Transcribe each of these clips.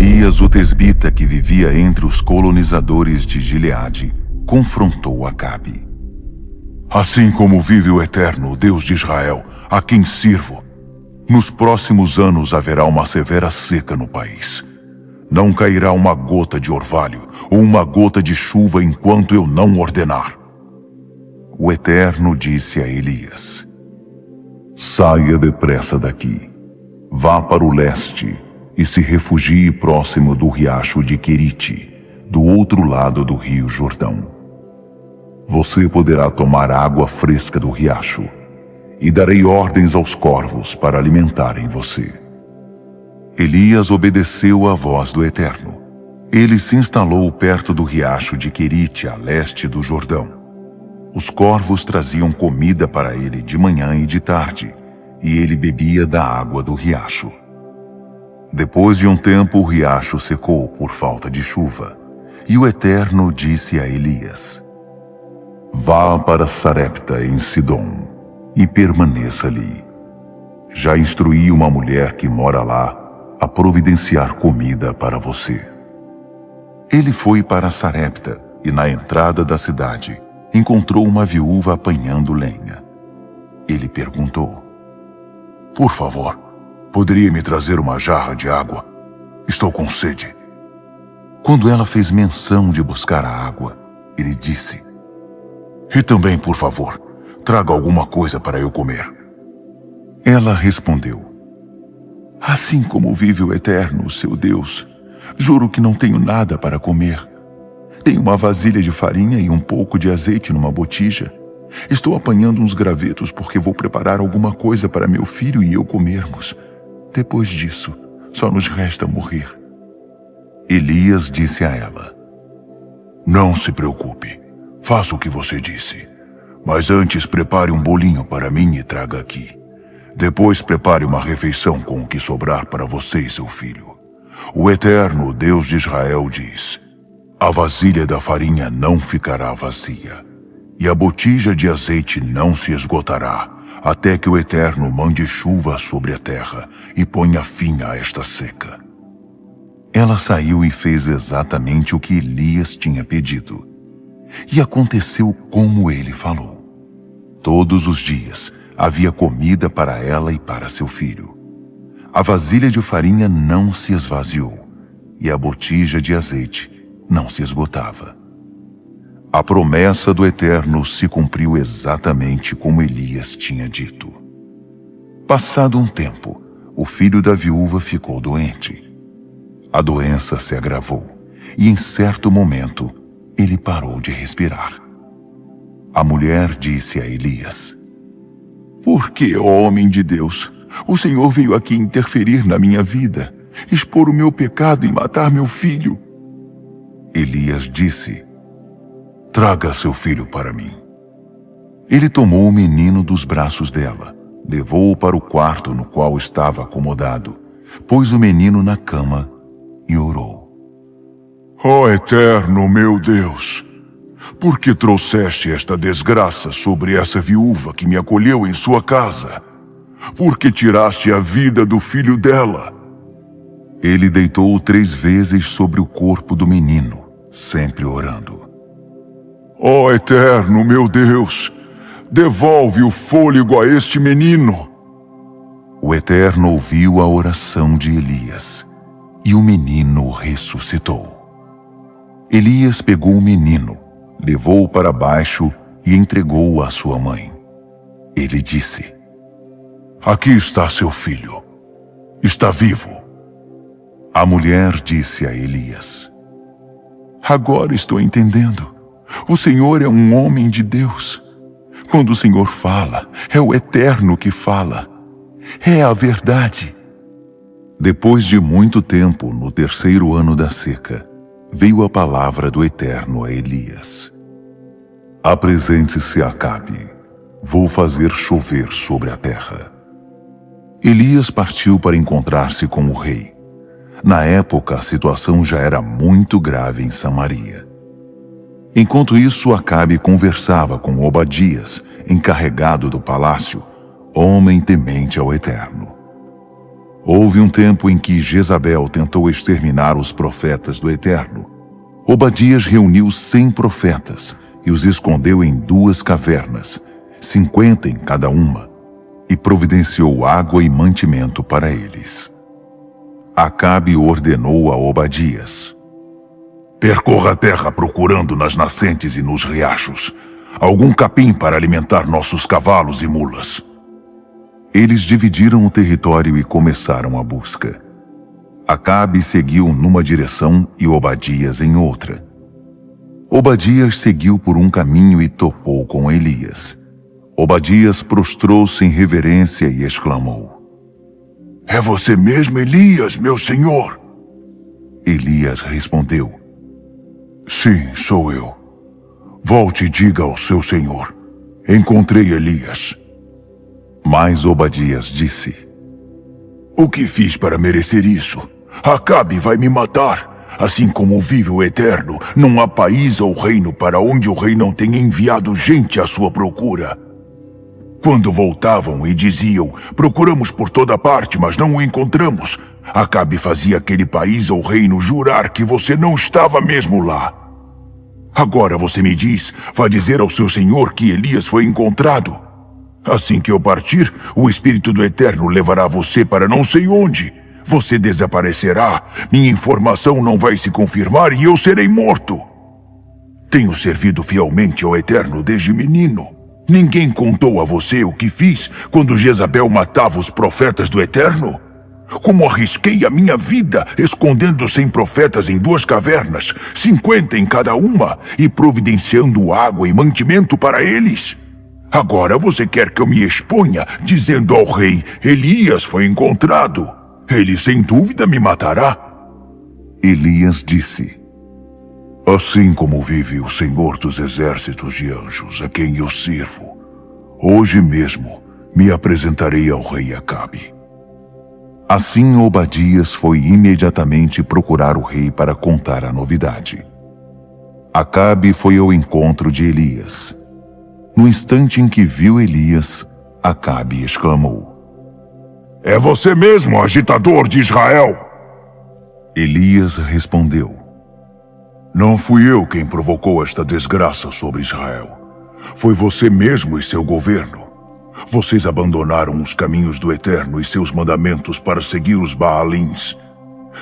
Elias, o tesbita que vivia entre os colonizadores de Gileade, confrontou Acabe. Assim como vive o Eterno, o Deus de Israel, a quem sirvo, nos próximos anos haverá uma severa seca no país. Não cairá uma gota de orvalho ou uma gota de chuva enquanto eu não ordenar. O Eterno disse a Elias: saia depressa daqui, vá para o leste e se refugie próximo do riacho de Querite, do outro lado do rio Jordão. Você poderá tomar água fresca do riacho, e darei ordens aos corvos para alimentarem você. Elias obedeceu à voz do Eterno. Ele se instalou perto do riacho de Querite, a leste do Jordão. Os corvos traziam comida para ele de manhã e de tarde, e ele bebia da água do riacho. Depois de um tempo, o riacho secou por falta de chuva, e o Eterno disse a Elias: vá para Sarepta, em Sidom, e permaneça ali. Já instruí uma mulher que mora lá a providenciar comida para você. Ele foi para Sarepta e, na entrada da cidade, encontrou uma viúva apanhando lenha. Ele perguntou: por favor, poderia me trazer uma jarra de água? Estou com sede. Quando ela fez menção de buscar a água, ele disse: e também, por favor, traga alguma coisa para eu comer. Ela respondeu: assim como vive o Eterno, seu Deus, juro que não tenho nada para comer. Tenho uma vasilha de farinha e um pouco de azeite numa botija. Estou apanhando uns gravetos porque vou preparar alguma coisa para meu filho e eu comermos. Depois disso, só nos resta morrer. Elias disse a ela: não se preocupe, faça o que você disse. Mas antes prepare um bolinho para mim e traga aqui. Depois prepare uma refeição com o que sobrar para você e seu filho. O Eterno, o Deus de Israel, diz: a vasilha da farinha não ficará vazia, e a botija de azeite não se esgotará, até que o Eterno mande chuva sobre a terra e ponha fim a esta seca. Ela saiu e fez exatamente o que Elias tinha pedido. E aconteceu como ele falou. Todos os dias havia comida para ela e para seu filho. A vasilha de farinha não se esvaziou, e a botija de azeite não se esgotava. A promessa do Eterno se cumpriu exatamente como Elias tinha dito. Passado um tempo, o filho da viúva ficou doente. A doença se agravou, e em certo momento, ele parou de respirar. A mulher disse a Elias: por que, ó homem de Deus, o Senhor veio aqui interferir na minha vida, expor o meu pecado e matar meu filho? Elias disse: traga seu filho para mim. Ele tomou o menino dos braços dela, levou-o para o quarto no qual estava acomodado, pôs o menino na cama e orou: ó Eterno, meu Deus, por que trouxeste esta desgraça sobre essa viúva que me acolheu em sua casa? Por que tiraste a vida do filho dela? Ele deitou-o 3 vezes sobre o corpo do menino, sempre orando: ó Eterno, meu Deus, devolve o fôlego a este menino. O Eterno ouviu a oração de Elias, e o menino ressuscitou. Elias pegou o menino, levou-o para baixo e entregou-o à sua mãe. Ele disse: aqui está seu filho. Está vivo. A mulher disse a Elias: agora estou entendendo. O Senhor é um homem de Deus. Quando o Senhor fala, é o Eterno que fala. É a verdade. Depois de muito tempo, no 3º ano da seca, veio a palavra do Eterno a Elias: apresente-se a Acabe. Vou fazer chover sobre a terra. Elias partiu para encontrar-se com o rei. Na época, a situação já era muito grave em Samaria. Enquanto isso, Acabe conversava com Obadias, encarregado do palácio, homem temente ao Eterno. Houve um tempo em que Jezabel tentou exterminar os profetas do Eterno. Obadias reuniu 100 profetas e os escondeu em 2 cavernas, 50 em cada uma, e providenciou água e mantimento para eles. Acabe ordenou a Obadias: percorra a terra procurando nas nascentes e nos riachos algum capim para alimentar nossos cavalos e mulas. Eles dividiram o território e começaram a busca. Acabe seguiu numa direção e Obadias em outra. Obadias seguiu por um caminho e topou com Elias. Obadias prostrou-se em reverência e exclamou: é você mesmo, Elias, meu senhor? Elias respondeu: sim, sou eu. Volte e diga ao seu senhor: encontrei Elias. Mas Obadias disse: o que fiz para merecer isso? Acabe vai me matar. Assim como vive o Eterno, não há país ou reino para onde o rei não tenha enviado gente à sua procura. Quando voltavam e diziam: procuramos por toda parte, mas não o encontramos, Acabe fazia aquele país ou reino jurar que você não estava mesmo lá. Agora você me diz, vai dizer ao seu senhor que Elias foi encontrado. Assim que eu partir, o Espírito do Eterno levará você para não sei onde. Você desaparecerá, minha informação não vai se confirmar e eu serei morto. Tenho servido fielmente ao Eterno desde menino. Ninguém contou a você o que fiz quando Jezabel matava os profetas do Eterno? Como arrisquei a minha vida escondendo 100 profetas em 2 cavernas, 50 em cada uma, e providenciando água e mantimento para eles? Agora você quer que eu me exponha, dizendo ao rei: Elias foi encontrado. Ele sem dúvida me matará. Elias disse: assim como vive o Senhor dos exércitos de anjos, a quem eu sirvo, hoje mesmo me apresentarei ao rei Acabe. Assim Obadias foi imediatamente procurar o rei para contar a novidade. Acabe foi ao encontro de Elias. No instante em que viu Elias, Acabe exclamou: é você mesmo, agitador de Israel? Elias respondeu: não fui eu quem provocou esta desgraça sobre Israel. Foi você mesmo e seu governo. Vocês abandonaram os caminhos do Eterno e seus mandamentos para seguir os Baalins.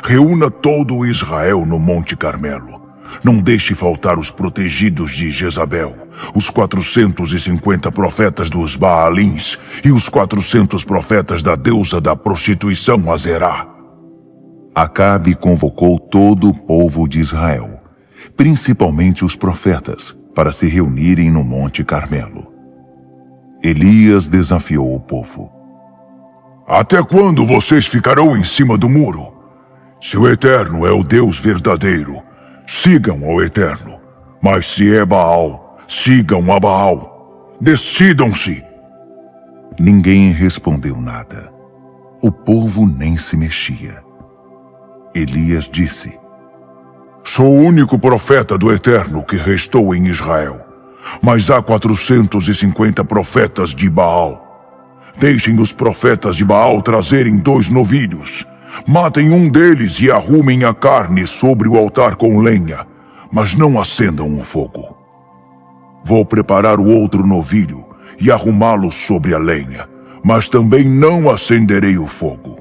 Reúna todo o Israel no Monte Carmelo. Não deixe faltar os protegidos de Jezabel, os 450 profetas dos Baalins e os 400 profetas da deusa da prostituição Azerá. Acabe convocou todo o povo de Israel, principalmente os profetas, para se reunirem no Monte Carmelo. Elias desafiou o povo: até quando vocês ficarão em cima do muro? Se o Eterno é o Deus verdadeiro, sigam ao Eterno. Mas se é Baal, sigam a Baal. Decidam-se. Ninguém respondeu nada. O povo nem se mexia. Elias disse: sou o único profeta do Eterno que restou em Israel. Mas há 450 profetas de Baal. Deixem os profetas de Baal trazerem 2 novilhos. Matem um deles e arrumem a carne sobre o altar com lenha, mas não acendam o fogo. Vou preparar o outro novilho e arrumá-lo sobre a lenha, mas também não acenderei o fogo.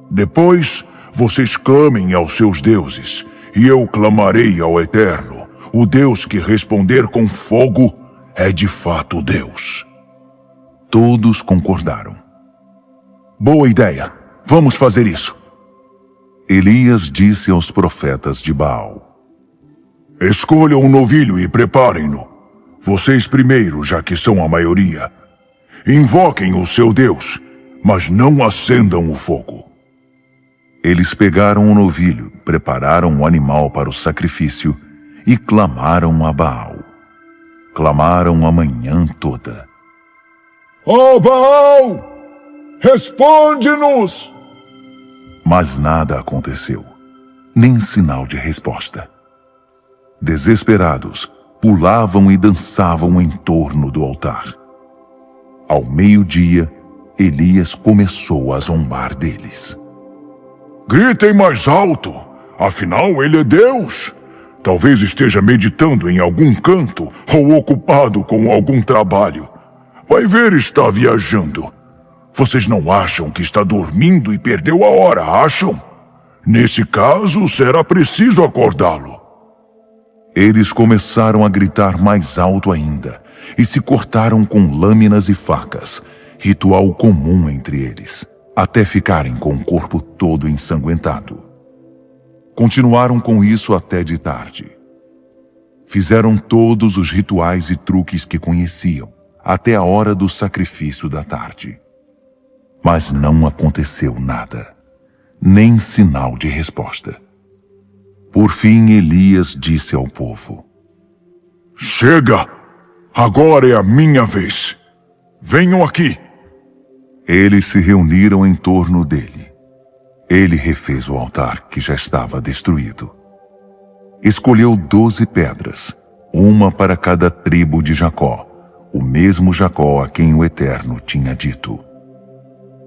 Depois, vocês clamem aos seus deuses, e eu clamarei ao Eterno. O Deus que responder com fogo é de fato Deus. Todos concordaram. Boa ideia. Vamos fazer isso. Elias disse aos profetas de Baal: escolham um novilho e preparem-no. Vocês primeiro, já que são a maioria. Invoquem o seu Deus, mas não acendam o fogo. Eles pegaram o novilho, prepararam o animal para o sacrifício e clamaram a Baal. Clamaram a manhã toda: ó Baal, responde-nos! Mas nada aconteceu, nem sinal de resposta. Desesperados, pulavam e dançavam em torno do altar. Ao meio-dia, Elias começou a zombar deles. Gritem mais alto, afinal ele é Deus. Talvez esteja meditando em algum canto ou ocupado com algum trabalho. Vai ver, está viajando. Vocês não acham que está dormindo e perdeu a hora, acham? Nesse caso, será preciso acordá-lo. Eles começaram a gritar mais alto ainda e se cortaram com lâminas e facas, ritual comum entre eles, até ficarem com o corpo todo ensanguentado. Continuaram com isso até de tarde. Fizeram todos os rituais e truques que conheciam, até a hora do sacrifício da tarde. Mas não aconteceu nada, nem sinal de resposta. Por fim, Elias disse ao povo: Chega! Agora é a minha vez. Venham aqui. Eles se reuniram em torno dele. Ele refez o altar que já estava destruído. Escolheu 12 pedras, uma para cada tribo de Jacó, o mesmo Jacó a quem o Eterno tinha dito: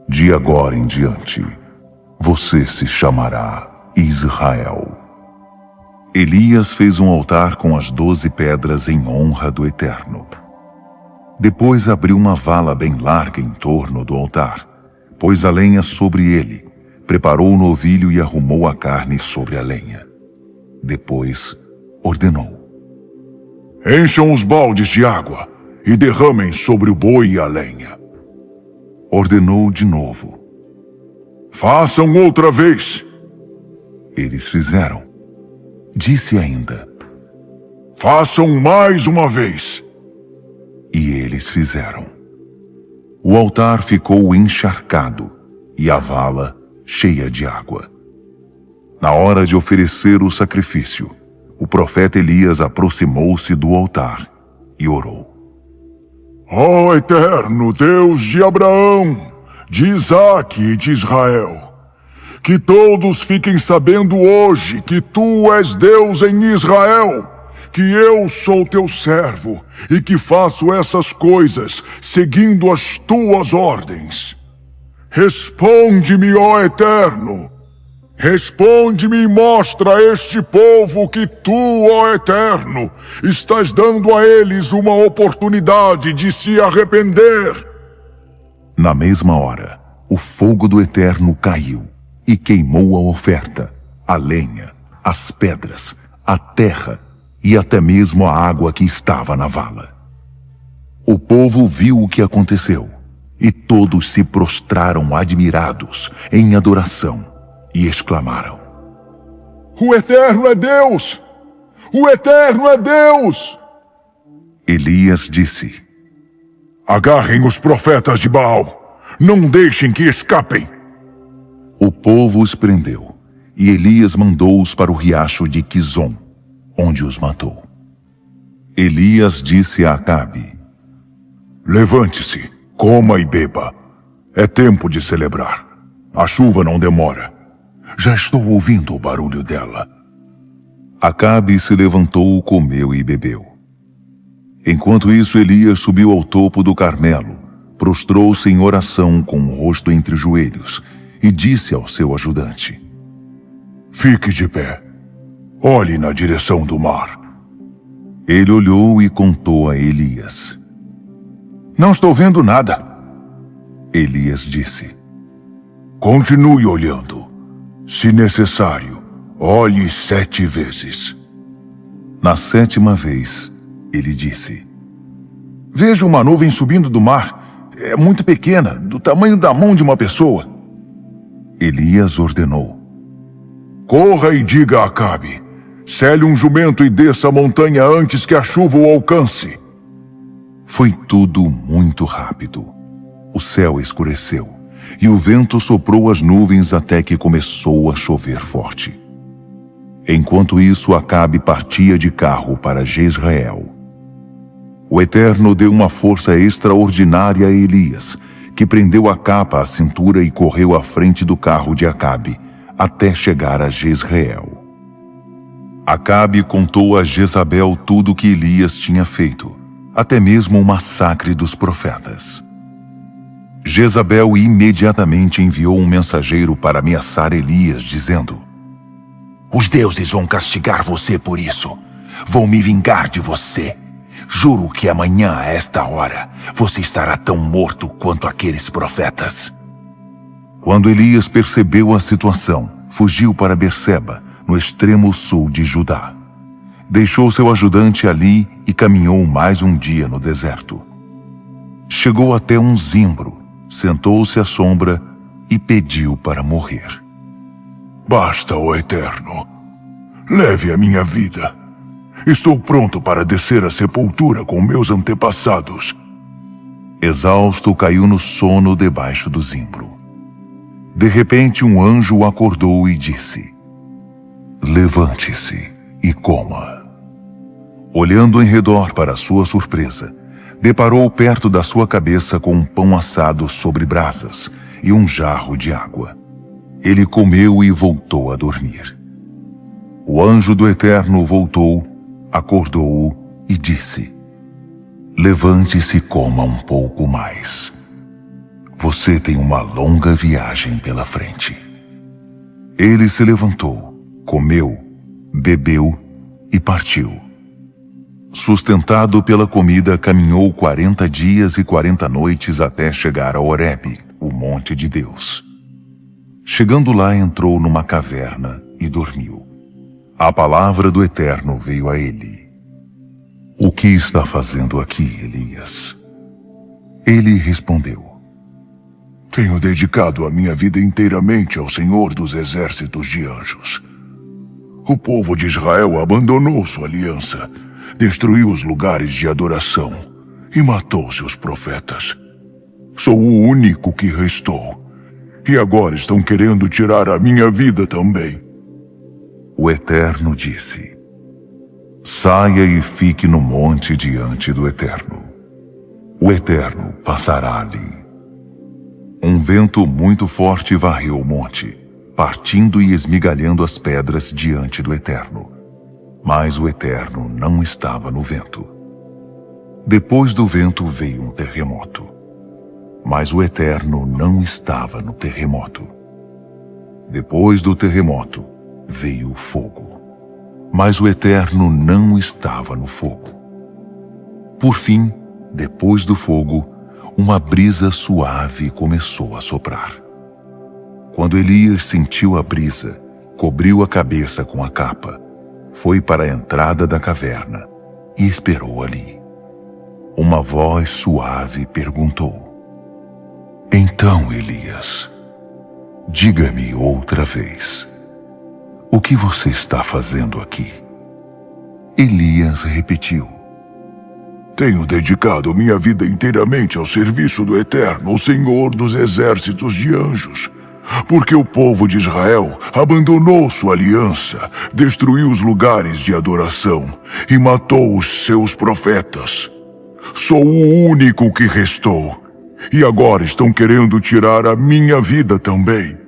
de agora em diante, você se chamará Israel. Elias fez um altar com as 12 pedras em honra do Eterno. Depois abriu uma vala bem larga em torno do altar, pôs a lenha sobre ele, preparou o novilho e arrumou a carne sobre a lenha. Depois ordenou: Encham os baldes de água e derramem sobre o boi e a lenha. Ordenou de novo. Façam outra vez. Eles fizeram. Disse ainda: Façam mais uma vez. E eles fizeram. O altar ficou encharcado e a vala cheia de água. Na hora de oferecer o sacrifício, o profeta Elias aproximou-se do altar e orou: Ó Eterno Deus de Abraão, de Isaque e de Israel, que todos fiquem sabendo hoje que tu és Deus em Israel, que eu sou teu servo e que faço essas coisas seguindo as tuas ordens. Responde-me, ó Eterno. Responde-me e mostra a este povo que tu, ó Eterno, estás dando a eles uma oportunidade de se arrepender. Na mesma hora, o fogo do Eterno caiu e queimou a oferta, a lenha, as pedras, a terra e até mesmo a água que estava na vala. O povo viu o que aconteceu e todos se prostraram admirados em adoração e exclamaram: O Eterno é Deus! O Eterno é Deus! Elias disse: Agarrem os profetas de Baal, não deixem que escapem. O povo os prendeu, e Elias mandou-os para o riacho de Quizom, onde os matou. Elias disse a Acabe: Levante-se, coma e beba. É tempo de celebrar. A chuva não demora. Já estou ouvindo o barulho dela. Acabe se levantou, comeu e bebeu. Enquanto isso, Elias subiu ao topo do Carmelo, prostrou-se em oração com o rosto entre os joelhos e disse ao seu ajudante: Fique de pé. Olhe na direção do mar. Ele olhou e contou a Elias: Não estou vendo nada. Elias disse: Continue olhando. Se necessário, olhe 7 vezes. Na 7ª vez, ele disse: Vejo uma nuvem subindo do mar. É muito pequena, do tamanho da mão de uma pessoa. Elias ordenou: Corra e diga a Acabe: Cele um jumento e desça a montanha antes que a chuva o alcance. Foi tudo muito rápido. O céu escureceu e o vento soprou as nuvens até que começou a chover forte. Enquanto isso, Acabe partia de carro para Jezreel. O Eterno deu uma força extraordinária a Elias, que prendeu a capa à cintura e correu à frente do carro de Acabe, até chegar a Jezreel. Acabe contou a Jezabel tudo o que Elias tinha feito, até mesmo o massacre dos profetas. Jezabel imediatamente enviou um mensageiro para ameaçar Elias, dizendo: Os deuses vão castigar você por isso. Vão me vingar de você. Juro que amanhã, a esta hora, você estará tão morto quanto aqueles profetas. Quando Elias percebeu a situação, fugiu para Berseba, no extremo sul de Judá. Deixou seu ajudante ali e caminhou mais um dia no deserto. Chegou até um zimbro, sentou-se à sombra e pediu para morrer. Basta, ó Eterno. Leve a minha vida. Estou pronto para descer à sepultura com meus antepassados. Exausto, caiu no sono debaixo do zimbro. De repente, um anjo o acordou e disse: Levante-se e coma. Olhando em redor para sua surpresa, deparou perto da sua cabeça com um pão assado sobre brasas e um jarro de água. Ele comeu e voltou a dormir. O anjo do Eterno voltou, acordou-o e disse: Levante-se e coma um pouco mais. Você tem uma longa viagem pela frente. Ele se levantou, comeu, bebeu e partiu. Sustentado pela comida, caminhou 40 dias e 40 noites até chegar a Horebe, o monte de Deus. Chegando lá, entrou numa caverna e dormiu. A palavra do Eterno veio a ele: O que está fazendo aqui, Elias? Ele respondeu: Tenho dedicado a minha vida inteiramente ao Senhor dos exércitos de anjos. O povo de Israel abandonou sua aliança, destruiu os lugares de adoração e matou seus profetas. Sou o único que restou, e agora estão querendo tirar a minha vida também. O Eterno disse: Saia e fique no monte diante do Eterno. O Eterno passará ali. Um vento muito forte varreu o monte, partindo e esmigalhando as pedras diante do Eterno. Mas o Eterno não estava no vento. Depois do vento veio um terremoto. Mas o Eterno não estava no terremoto. Depois do terremoto veio o fogo. Mas o Eterno não estava no fogo. Por fim, depois do fogo, uma brisa suave começou a soprar. Quando Elias sentiu a brisa, cobriu a cabeça com a capa, foi para a entrada da caverna e esperou ali. Uma voz suave perguntou: Então, Elias, diga-me outra vez, o que você está fazendo aqui? Elias repetiu: Tenho dedicado minha vida inteiramente ao serviço do Eterno, o Senhor dos exércitos de anjos. Porque o povo de Israel abandonou sua aliança, destruiu os lugares de adoração e matou os seus profetas. Sou o único que restou, e agora estão querendo tirar a minha vida também.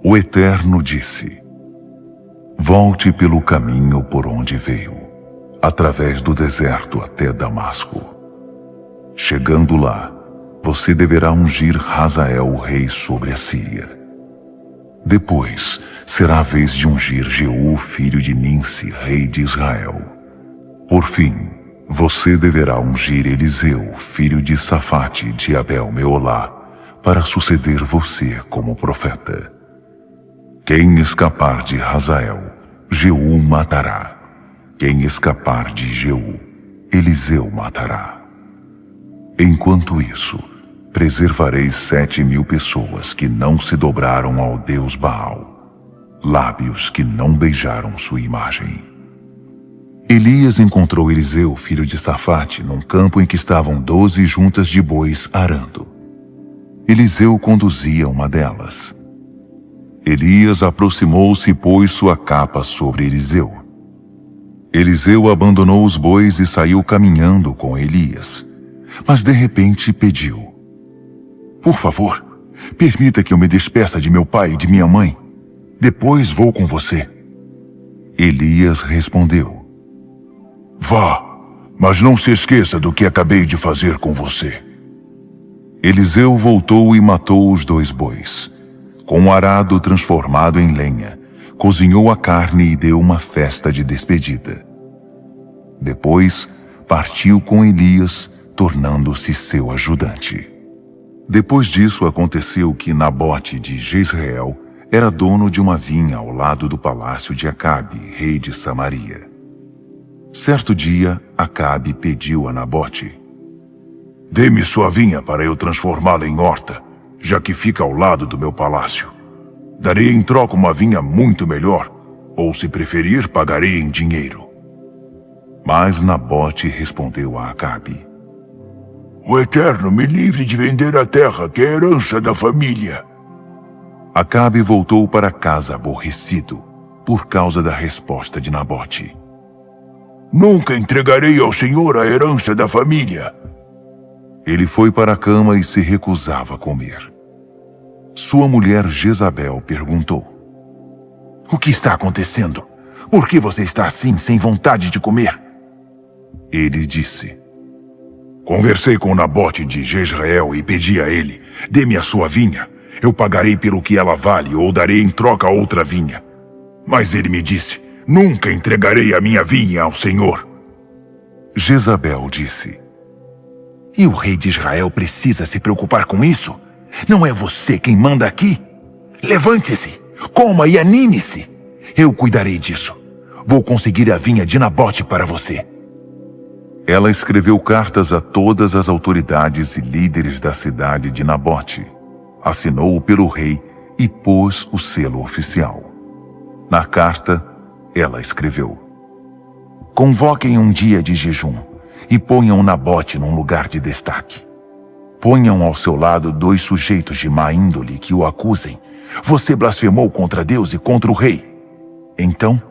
O Eterno disse: Volte pelo caminho por onde veio, através do deserto até Damasco. Chegando lá, você deverá ungir Hazael, o rei sobre a Síria. Depois, será a vez de ungir Jeú, filho de Ninsi, rei de Israel. Por fim, você deverá ungir Eliseu, filho de Safate, de Abel-Meolá, para suceder você como profeta. Quem escapar de Hazael, Jeú matará. Quem escapar de Jeú, Eliseu matará. Enquanto isso, preservarei 7.000 pessoas que não se dobraram ao Deus Baal, lábios que não beijaram sua imagem. Elias encontrou Eliseu, filho de Safate, num campo em que estavam 12 juntas de bois arando. Eliseu conduzia uma delas. Elias aproximou-se e pôs sua capa sobre Eliseu. Eliseu abandonou os bois e saiu caminhando com Elias. Mas de repente pediu: Por favor, permita que eu me despeça de meu pai e de minha mãe. Depois vou com você. Elias respondeu: Vá, mas não se esqueça do que acabei de fazer com você. Eliseu voltou e matou os 2 bois. Com o arado transformado em lenha, cozinhou a carne e deu uma festa de despedida. Depois, partiu com Elias, tornando-se seu ajudante. Depois disso, aconteceu que Nabote de Jezreel era dono de uma vinha ao lado do palácio de Acabe, rei de Samaria. Certo dia, Acabe pediu a Nabote: "Dê-me sua vinha para eu transformá-la em horta, já que fica ao lado do meu palácio. Darei em troca uma vinha muito melhor, ou se preferir, pagarei em dinheiro." Mas Nabote respondeu a Acabe: "O Eterno me livre de vender a terra, que é herança da família." Acabe voltou para casa aborrecido, por causa da resposta de Nabote. "Nunca entregarei ao Senhor a herança da família." Ele foi para a cama e se recusava a comer. Sua mulher Jezabel perguntou: "O que está acontecendo? Por que você está assim, sem vontade de comer?" Ele disse: "Conversei com Nabote de Jezreel e pedi a ele: dê-me a sua vinha. Eu pagarei pelo que ela vale ou darei em troca outra vinha. Mas ele me disse: nunca entregarei a minha vinha ao Senhor." Jezabel disse: "E o rei de Israel precisa se preocupar com isso? Não é você quem manda aqui? Levante-se, coma e anime-se. Eu cuidarei disso. Vou conseguir a vinha de Nabote para você." Ela escreveu cartas a todas as autoridades e líderes da cidade de Nabote, assinou pelo rei e pôs o selo oficial. Na carta, ela escreveu: "Convoquem um dia de jejum e ponham Nabote num lugar de destaque. Ponham ao seu lado 2 sujeitos de má índole que o acusem. Você blasfemou contra Deus e contra o rei. Então,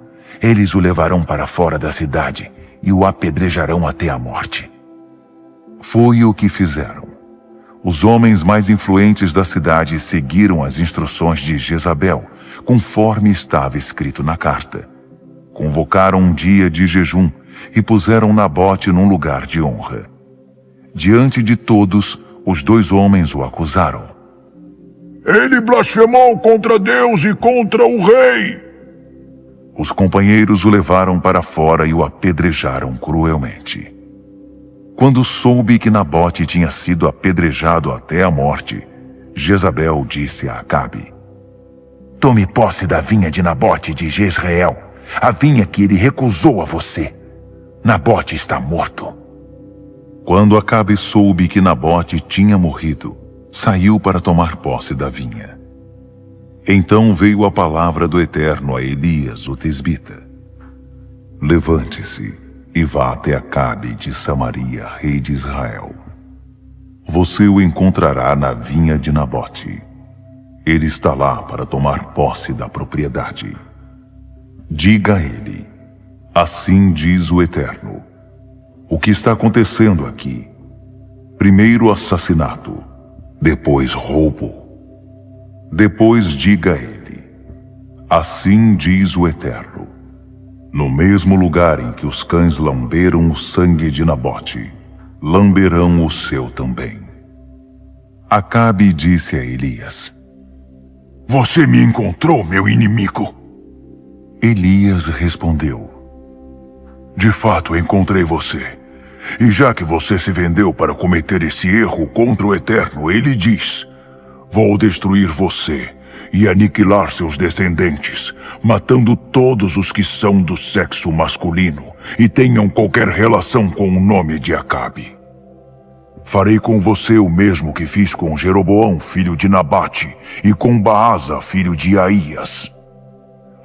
eles o levarão para fora da cidade e o apedrejarão até a morte." Foi o que fizeram. Os homens mais influentes da cidade seguiram as instruções de Jezabel, conforme estava escrito na carta. Convocaram um dia de jejum e puseram Nabote num lugar de honra. Diante de todos, os 2 homens o acusaram: "Ele blasfemou contra Deus e contra o rei." Os companheiros o levaram para fora e o apedrejaram cruelmente. Quando soube que Nabote tinha sido apedrejado até a morte, Jezabel disse a Acabe: "Tome posse da vinha de Nabote de Jezreel, a vinha que ele recusou a você. Nabote está morto." Quando Acabe soube que Nabote tinha morrido, saiu para tomar posse da vinha. Então veio a palavra do Eterno a Elias, o tesbita: "Levante-se e vá até Acabe de Samaria, rei de Israel. Você o encontrará na vinha de Nabote. Ele está lá para tomar posse da propriedade. Diga a ele: assim diz o Eterno, o que está acontecendo aqui? Primeiro assassinato, depois roubo. Depois diga a ele: assim diz o Eterno, no mesmo lugar em que os cães lamberam o sangue de Nabote, lamberão o seu também." Acabe disse a Elias: "Você me encontrou, meu inimigo?" Elias respondeu: "De fato encontrei você. E já que você se vendeu para cometer esse erro contra o Eterno, ele diz: vou destruir você e aniquilar seus descendentes, matando todos os que são do sexo masculino e tenham qualquer relação com o nome de Acabe. Farei com você o mesmo que fiz com Jeroboão, filho de Nabate, e com Baasa, filho de Aías.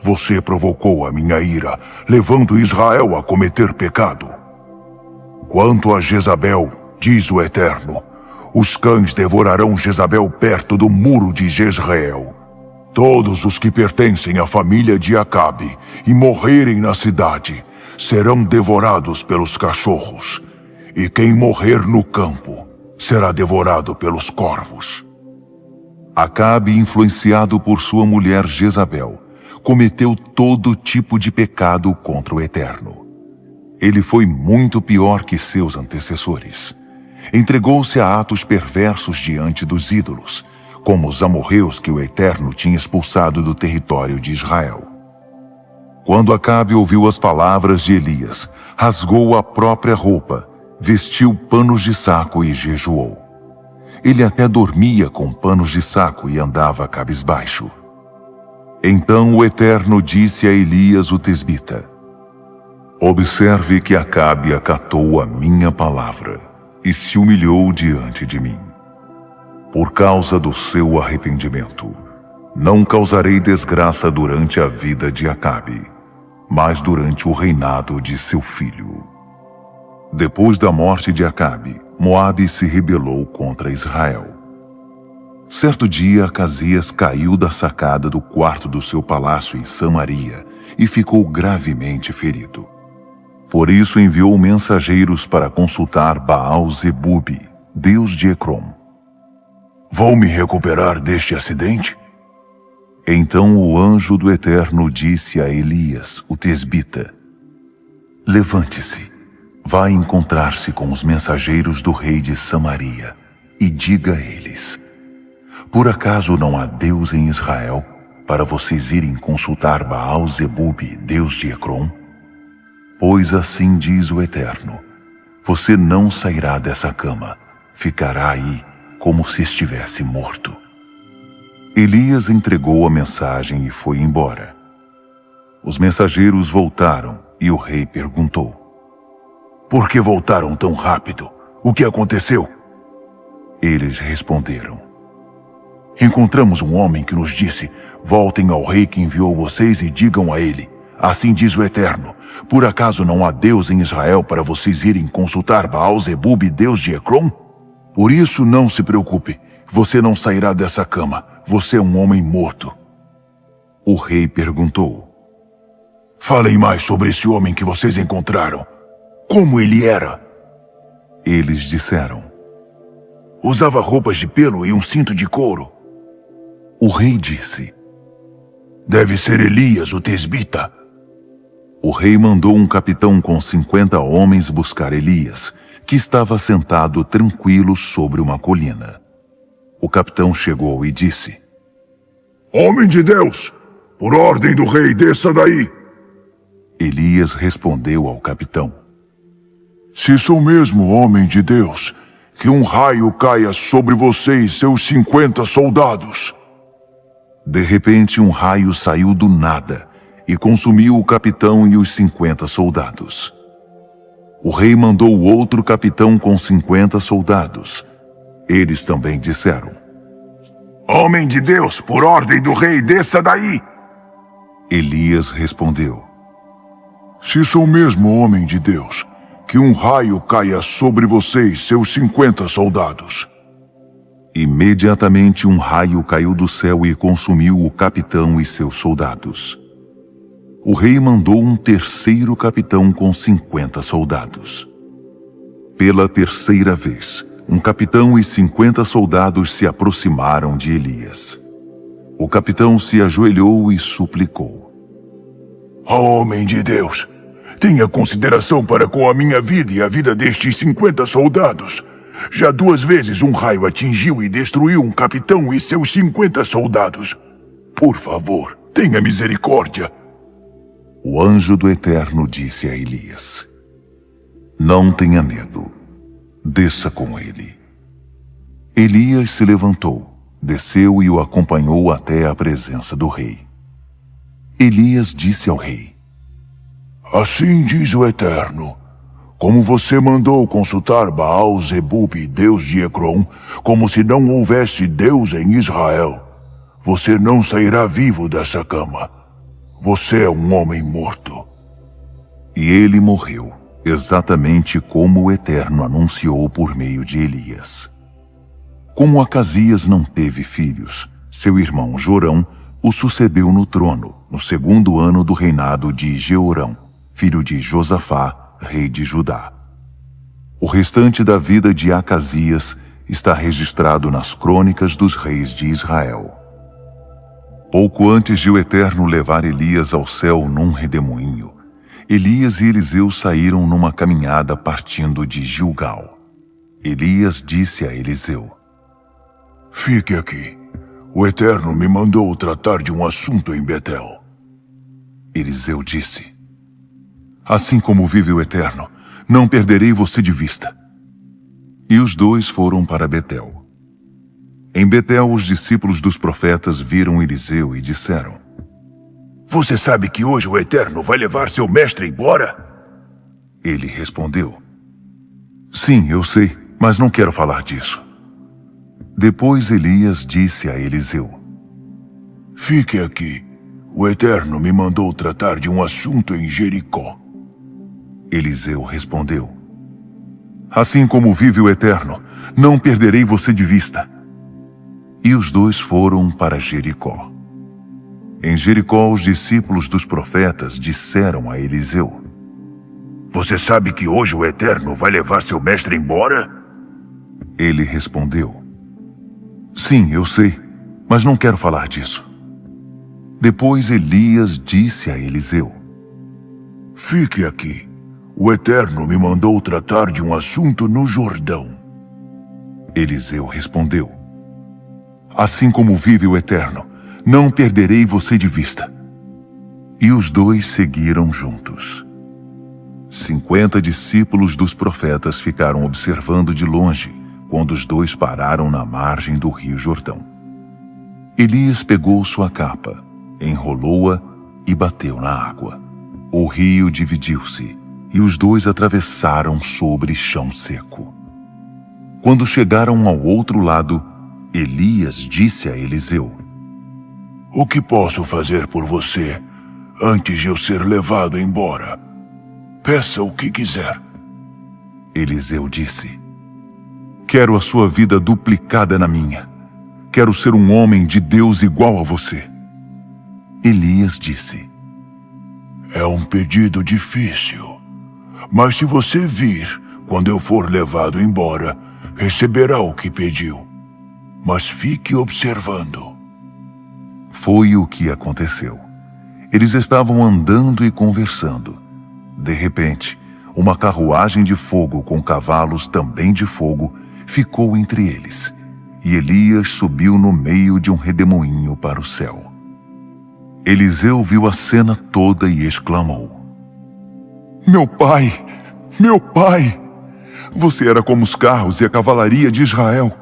Você provocou a minha ira, levando Israel a cometer pecado. Quanto a Jezabel, diz o Eterno, os cães devorarão Jezabel perto do muro de Jezreel. Todos os que pertencem à família de Acabe e morrerem na cidade serão devorados pelos cachorros, e quem morrer no campo será devorado pelos corvos." Acabe, influenciado por sua mulher Jezabel, cometeu todo tipo de pecado contra o Eterno. Ele foi muito pior que seus antecessores. entregou-se a atos perversos diante dos ídolos, como os amorreus que o Eterno tinha expulsado do território de Israel. Quando Acabe ouviu as palavras de Elias, rasgou a própria roupa, vestiu panos de saco e jejuou. Ele até dormia com panos de saco e andava cabisbaixo. Então o Eterno disse a Elias o tesbita: observe que Acabe acatou a minha palavra e se humilhou diante de mim. Por causa do seu arrependimento, não causarei desgraça durante a vida de Acabe, mas durante o reinado de seu filho. Depois da morte de Acabe, Moabe se rebelou contra Israel. Certo dia, Acasias caiu da sacada do quarto do seu palácio em Samaria e ficou gravemente ferido. Por isso enviou mensageiros para consultar Baal-Zebubi, deus de Ecrom. Vou me recuperar deste acidente? Então o anjo do Eterno disse a Elias, o tesbita: levante-se, vá encontrar-se com os mensageiros do rei de Samaria e diga a eles: por acaso não há Deus em Israel para vocês irem consultar Baal-Zebubi, deus de Ecrom? Pois assim diz o Eterno: você não sairá dessa cama, ficará aí como se estivesse morto. Elias entregou a mensagem e foi embora. Os mensageiros voltaram e o rei perguntou: por que voltaram tão rápido? O que aconteceu? Eles responderam: encontramos um homem que nos disse: voltem ao rei que enviou vocês e digam a ele: assim diz o Eterno, por acaso não há Deus em Israel para vocês irem consultar Baal-Zebubi, deus de Ecrom? Por isso não se preocupe, você não sairá dessa cama, você é um homem morto. O rei perguntou: falem mais sobre esse homem que vocês encontraram. Como ele era? Eles disseram: usava roupas de pelo e um cinto de couro. O rei disse: deve ser Elias, o tesbita. O rei mandou um capitão com 50 homens buscar Elias, que estava sentado tranquilo sobre uma colina. O capitão chegou e disse: homem de Deus, por ordem do rei, desça daí. Elias respondeu ao capitão: se sou mesmo homem de Deus, que um raio caia sobre você e seus 50 soldados. De repente, um raio saiu do nada e consumiu o capitão e os 50 soldados. O rei mandou outro capitão com 50 soldados. Eles também disseram: homem de Deus, por ordem do rei, desça daí. Elias respondeu: se sou mesmo homem de Deus, que um raio caia sobre você e seus 50 soldados. Imediatamente um raio caiu do céu e consumiu o capitão e seus soldados. O rei mandou um terceiro capitão com 50 soldados. Pela terceira vez, um capitão e 50 soldados se aproximaram de Elias. O capitão se ajoelhou e suplicou: homem de Deus, tenha consideração para com a minha vida e a vida destes 50 soldados. Já 2 vezes um raio atingiu e destruiu um capitão e seus 50 soldados. Por favor, tenha misericórdia. O anjo do Eterno disse a Elias: não tenha medo, desça com ele. Elias se levantou, desceu e o acompanhou até a presença do rei. Elias disse ao rei: assim diz o Eterno, como você mandou consultar Baal-Zebubi, deus de Ecrom, como se não houvesse Deus em Israel, você não sairá vivo dessa cama. Você é um homem morto. E ele morreu, exatamente como o Eterno anunciou por meio de Elias. Como Acasias não teve filhos, seu irmão Jorão o sucedeu no trono, no 2º ano do reinado de Jeorão, filho de Josafá, rei de Judá. O restante da vida de Acasias está registrado nas crônicas dos reis de Israel. Pouco antes de o Eterno levar Elias ao céu num redemoinho, Elias e Eliseu saíram numa caminhada partindo de Gilgal. Elias disse a Eliseu: Fique aqui. O Eterno me mandou tratar de um assunto em Betel. Eliseu disse: Assim como vive o Eterno, não perderei você de vista. E os dois foram para Betel. Em Betel, os discípulos dos profetas viram Eliseu e disseram: Você sabe que hoje o Eterno vai levar seu mestre embora? Ele respondeu: Sim, eu sei, mas não quero falar disso. Depois Elias disse a Eliseu: Fique aqui. O Eterno me mandou tratar de um assunto em Jericó. Eliseu respondeu: Assim como vive o Eterno, não perderei você de vista. E os dois foram para Jericó. Em Jericó, os discípulos dos profetas disseram a Eliseu: Você sabe que hoje o Eterno vai levar seu mestre embora? Ele respondeu: Sim, eu sei, mas não quero falar disso. Depois Elias disse a Eliseu: Fique aqui. O Eterno me mandou tratar de um assunto no Jordão. Eliseu respondeu: Assim como vive o Eterno, não perderei você de vista. E os dois seguiram juntos. 50 discípulos dos profetas ficaram observando de longe quando os dois pararam na margem do rio Jordão. Elias pegou sua capa, enrolou-a e bateu na água. O rio dividiu-se e os dois atravessaram sobre chão seco. Quando chegaram ao outro lado, Elias disse a Eliseu: O que posso fazer por você antes de eu ser levado embora? Peça o que quiser. Eliseu disse: Quero a sua vida duplicada na minha. Quero ser um homem de Deus igual a você. Elias disse: É um pedido difícil, mas se você vir quando eu for levado embora, receberá o que pediu. Mas fique observando. Foi o que aconteceu. Eles estavam andando e conversando. De repente, uma carruagem de fogo com cavalos também de fogo ficou entre eles, e Elias subiu no meio de um redemoinho para o céu. Eliseu viu a cena toda e exclamou: Meu pai! Meu pai! Você era como os carros e a cavalaria de Israel.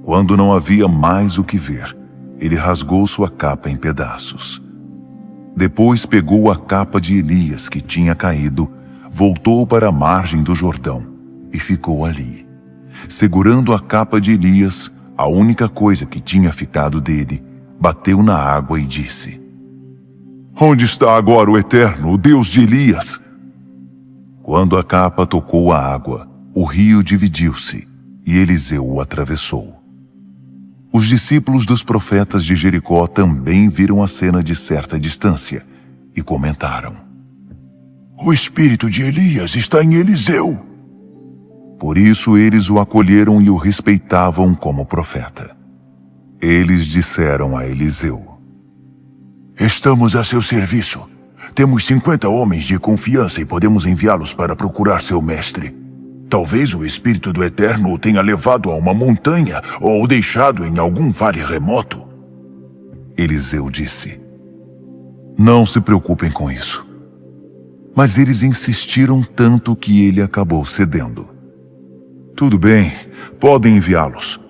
Quando não havia mais o que ver, ele rasgou sua capa em pedaços. Depois pegou a capa de Elias que tinha caído, voltou para a margem do Jordão e ficou ali. Segurando a capa de Elias, a única coisa que tinha ficado dele, bateu na água e disse: Onde está agora o Eterno, o Deus de Elias? Quando a capa tocou a água, o rio dividiu-se e Eliseu o atravessou. Os discípulos dos profetas de Jericó também viram a cena de certa distância e comentaram: O espírito de Elias está em Eliseu. Por isso eles o acolheram e o respeitavam como profeta. Eles disseram a Eliseu: Estamos a seu serviço. Temos 50 homens de confiança e podemos enviá-los para procurar seu mestre. Talvez o Espírito do Eterno o tenha levado a uma montanha ou deixado em algum vale remoto. Eliseu disse: Não se preocupem com isso. Mas eles insistiram tanto que ele acabou cedendo. Tudo bem, podem enviá-los.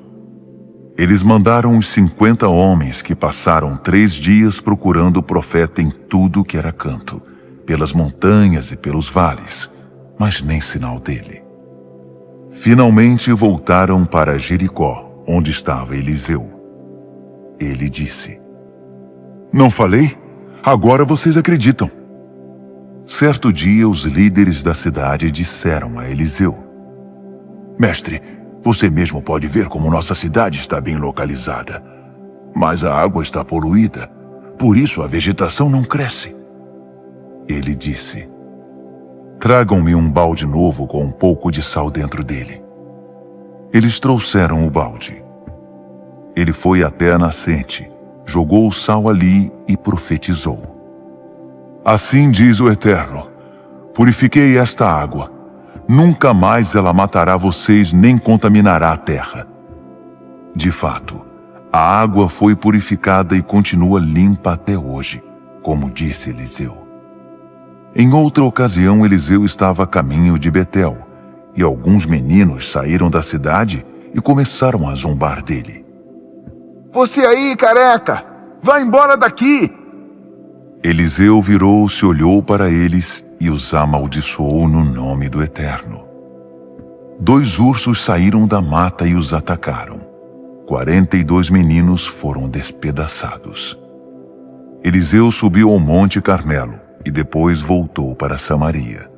Eles mandaram os 50 homens que passaram 3 dias procurando o profeta em tudo que era canto, pelas montanhas e pelos vales, mas nem sinal dele. Finalmente voltaram para Jericó, onde estava Eliseu. Ele disse: Não falei? Agora vocês acreditam. Certo dia, os líderes da cidade disseram a Eliseu: Mestre, você mesmo pode ver como nossa cidade está bem localizada. Mas a água está poluída, por isso a vegetação não cresce. Ele disse: Tragam-me um balde novo com um pouco de sal dentro dele. Eles trouxeram o balde. Ele foi até a nascente, jogou o sal ali e profetizou: Assim diz o Eterno: Purifiquei esta água. Nunca mais ela matará vocês nem contaminará a terra. De fato, a água foi purificada e continua limpa até hoje, como disse Eliseu. Em outra ocasião, Eliseu estava a caminho de Betel, e alguns meninos saíram da cidade e começaram a zombar dele. Você aí, careca! Vai embora daqui! Eliseu virou-se, olhou para eles e os amaldiçoou no nome do Eterno. 2 ursos saíram da mata e os atacaram. 42 meninos foram despedaçados. Eliseu subiu ao Monte Carmelo e depois voltou para Samaria.